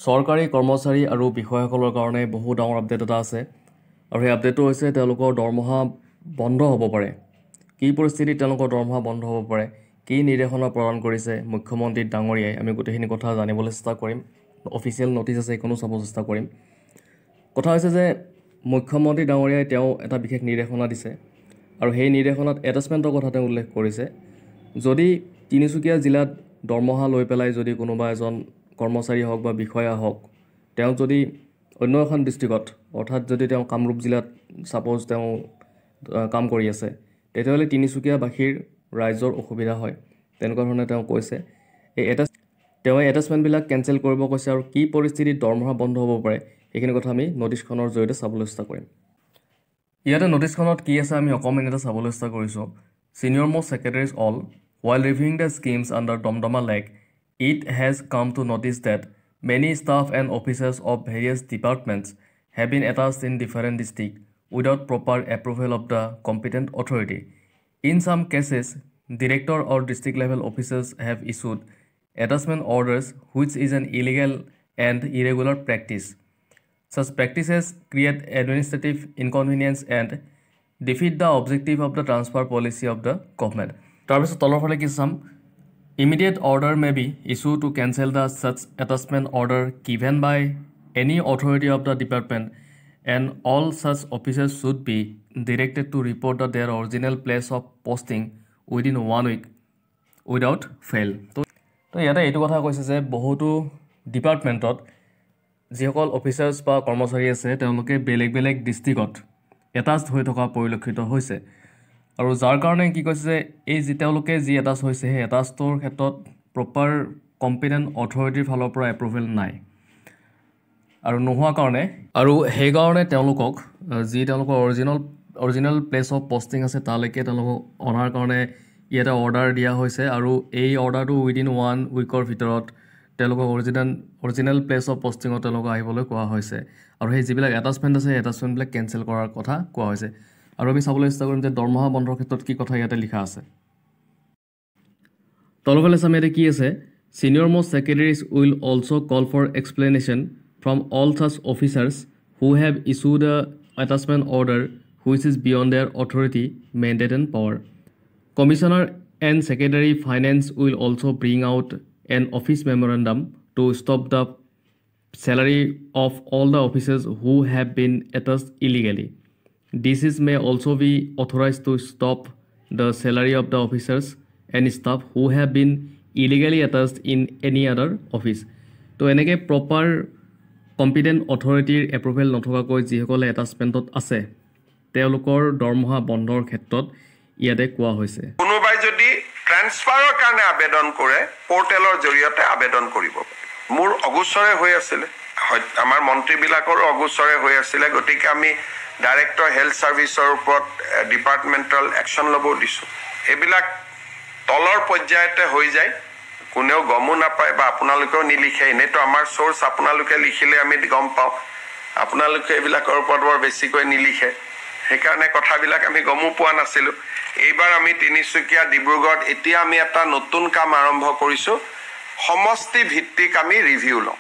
চৰকাৰী কৰ্মচাৰী আৰু বিষয়াসকলৰ কাৰণে বহু ডাঙৰ আপডেট এটা আছে আৰু সেই আপডেটটো হৈছে তেওঁলোকৰ দৰমহা বন্ধ হ'ব পাৰে। কি পৰিস্থিতিত তেওঁলোকৰ দৰমহা বন্ধ হ'ব পাৰে, কি নিৰ্দেশনা প্ৰদান কৰিছে মুখ্যমন্ত্ৰী ডাঙৰীয়াই, আমি গোটেইখিনি কথা জানিবলৈ চেষ্টা কৰিম। অফিচিয়েল নটিচ আছে, এইখনো চাব চেষ্টা কৰিম। কথা হৈছে যে মুখ্যমন্ত্ৰী ডাঙৰীয়াই তেওঁ এটা বিশেষ নিৰ্দেশনা দিছে আৰু সেই নিৰ্দেশনাত এটাচমেণ্টৰ কথা তেওঁ উল্লেখ কৰিছে। যদি তিনিচুকীয়া জিলাত দৰমহা লৈ পেলাই যদি কোনোবা এজন কৰ্মচাৰী হওক বা বিষয়া হওক, তেওঁ যদি অন্য এখন ডিষ্ট্ৰিক্টত অৰ্থাৎ যদি তেওঁ কামৰূপ জিলাত ছাপ'জ তেওঁ কাম কৰি আছে, তেতিয়াহ'লে তিনিচুকীয়াবাসীৰ ৰাইজৰ অসুবিধা হয়, তেনেকুৱা ধৰণে তেওঁ কৈছে। তেওঁ এটাচমেণ্টবিলাক কেঞ্চেল কৰিব কৈছে আৰু কি পৰিস্থিতিত দৰমহা বন্ধ হ'ব পাৰে সেইখিনি কথা আমি নটিচখনৰ জৰিয়তে চাবলৈ চেষ্টা কৰিম। ইয়াতে নটিচখনত কি আছে আমি অকণমান এটা চাবলৈ চেষ্টা কৰিছোঁ। Senior most secretaries all, while reviewing the schemes under Domdoma Lake, it has come to notice that many staff and officers of various departments have been attached in different districts without proper approval of the competent authority. In some cases, director or district level officers have issued attachment orders, which is an illegal and irregular practice. Such practices create administrative inconvenience and defeat the objective of the transfer policy of the government. তাৰপিছত তলৰ ফালে কি চাম, immediate order may be issued to cancel the such attachment order given by any authority of the department, and all such officers should be directed to report their original place of posting within 1 week without fail. তো ইয়াতে এইটো কথা কৈছে যে বহুতো ডিপাৰ্টমেণ্টত যিসকল officers বা কৰ্মচাৰী আছে তেওঁলোকে বেলেগ বেলেগ ডিষ্ট্ৰিক্টত এটাচ্ড হৈ থকা পৰিলক্ষিত হৈছে আৰু যাৰ কাৰণে কি কৈছে যে এই তেওঁলোকে যি এটাচ হৈছে সেই এটাচটোৰ ক্ষেত্ৰত প্ৰপাৰ কম্পিটেণ্ট অথৰিটিৰ ফালৰ পৰা এপ্ৰুভেল নাই আৰু নোহোৱা কাৰণে আৰু সেইকাৰণে তেওঁলোকক যি তেওঁলোকৰ অৰিজিনেল প্লেচ অফ পষ্টিং আছে তালৈকে তেওঁলোকক অনাৰ কাৰণে ইয়াতে অৰ্ডাৰ দিয়া হৈছে আৰু এই অৰ্ডাৰটো উইদিন 1 উইকৰ ভিতৰত তেওঁলোকক অৰিজিনেল প্লেচ অফ পষ্টিঙত তেওঁলোকক আহিবলৈ কোৱা হৈছে আৰু সেই যিবিলাক এটাচমেণ্ট আছে সেই এটাচমেণ্টবিলাক কেঞ্চেল কৰাৰ কথা কোৱা হৈছে। আৰু আমি চাবলৈ চেষ্টা কৰিম যে দৰমহা বন্ধৰ ক্ষেত্ৰত কি কথা ইয়াতে লিখা আছে। তলফালে চাম ইয়াতে কি আছে, Senior most secretaries will also call for explanation from all such officers who have issued a attachment order which is beyond their authority, mandate and power. Commissioner and Secretary Finance will also bring out an office memorandum to stop the salary of all the officers who have been attached illegally. DCs may also be authorized to stop the salary of the officers and staff who have been illegally attached in any other office. তো এনেকৈ proper competent অথৰিটিৰ approval নথকাকৈ যিসকলে এটাচমেণ্টত আছে তেওঁলোকৰ দৰমহা বন্ধৰ ক্ষেত্ৰত ইয়াতে কোৱা হৈছে। কোনোবাই যদি ট্ৰান্সফাৰৰ কাৰণে আবেদন কৰে পৰ্টেলৰ জৰিয়তে আবেদন কৰিব পাৰে। মোৰ অগোচৰে হৈ আছিলে, আমাৰ মন্ত্ৰীবিলাকৰো অগোচৰে হৈ আছিলে, গতিকে আমি ডাইৰেক্টৰ হেল্থ ছাৰ্ভিচৰ ওপৰত ডিপাৰ্টমেণ্টেল একশ্যন ল'ব দিছোঁ। এইবিলাক তলৰ পৰ্যায়তে হৈ যায়, কোনেও গমো নাপায় বা আপোনালোকেও নিলিখে। এনেইতো আমাৰ চ'ৰ্চ আপোনালোকে লিখিলে আমি গম পাওঁ, আপোনালোকে এইবিলাকৰ ওপৰত বৰ বেছিকৈ নিলিখে, সেইকাৰণে কথাবিলাক আমি গমো পোৱা নাছিলোঁ। এইবাৰ আমি তিনিচুকীয়া ডিব্ৰুগড়ত এতিয়া আমি এটা নতুন কাম আৰম্ভ কৰিছোঁ, সমষ্টি ভিত্তিক আমি ৰিভিউ লওঁ।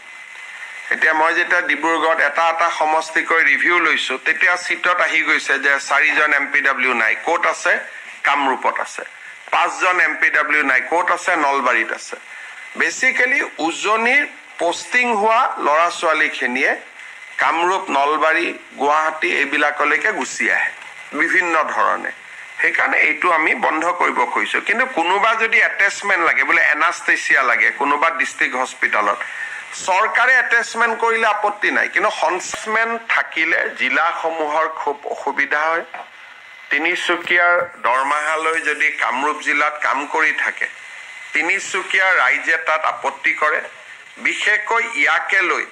এতিয়া মই যেতিয়া ডিব্ৰুগড়ত এটা সমষ্টিকৈ ৰিভিউ লৈছোঁ তেতিয়া চিটত আহি গৈছে যে 4জন MPW নাই, ক'ত আছে? কামৰূপত আছে। 5জন MPW নাই, ক'ত আছে? নলবাৰীত আছে। বেচিকেলি উজনিৰ পষ্টিং হোৱা ল'ৰা ছোৱালীখিনিয়ে কামৰূপ, নলবাৰী, গুৱাহাটী এইবিলাকলৈকে গুচি আহে বিভিন্ন ধৰণে। সেইকাৰণে এইটো আমি বন্ধ কৰিব কৈছোঁ। কিন্তু কোনোবা যদি এটেচমেণ্ট লাগে, বোলে এনাষ্টেচিয়া লাগে কোনোবা ডিষ্ট্ৰিক্ট হস্পিটেলত, চৰকাৰে এটেচমেণ্ট কৰিলে আপত্তি নাই, কিন্তু সঞ্চমেণ্ট থাকিলে জিলাসমূহৰ খুব অসুবিধা হয়। তিনিচুকীয়াৰ দৰমহালৈ যদি কামৰূপ জিলাত কাম কৰি থাকে, তিনিচুকীয়া ৰাইজে তাত আপত্তি কৰে। বিশেষকৈ ইয়াকে লৈ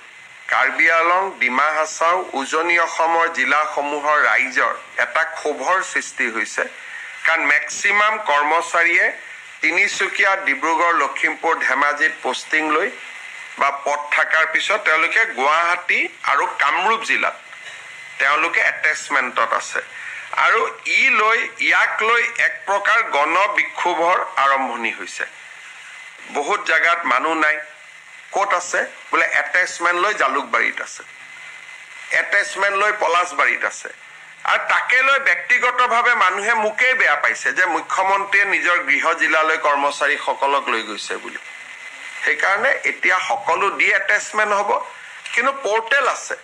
কাৰ্বি আংলং, ডিমা হাছাও, উজনি অসমৰ জিলাসমূহৰ ৰাইজৰ এটা ক্ষোভৰ সৃষ্টি হৈছে, কাৰণ মেক্সিমাম কৰ্মচাৰীয়ে তিনিচুকীয়া, ডিব্ৰুগড়, লখিমপুৰ, ধেমাজিত পষ্টিং লৈ বা পদ থকাৰ পিছত তেওঁলোকে গুৱাহাটী আৰু কামৰূপ জিলাত তেওঁলোকে এটেচমেণ্টত আছে আৰু ইয়াক লৈ এক প্ৰকাৰ গণ বিক্ষোভৰ আৰম্ভণি হৈছে। বহুত জাগাত মানুহ নাই, ক'ত আছে বোলে এটেচমেণ্ট লৈ জালুকবাৰীত আছে, এটেচমেণ্ট লৈ পলাশবাৰীত আছে। আৰু তাকে লৈ ব্যক্তিগতভাৱে মানুহে মোকেই বেয়া পাইছে যে মুখ্যমন্ত্ৰীয়ে নিজৰ গৃহ জিলালৈ কৰ্মচাৰীসকলক লৈ গৈছে বুলি। সেইকাৰণে এতিয়া সকলো ডি এটেচমেণ্ট হ'ব, কিন্তু পৰ্টেল আছে।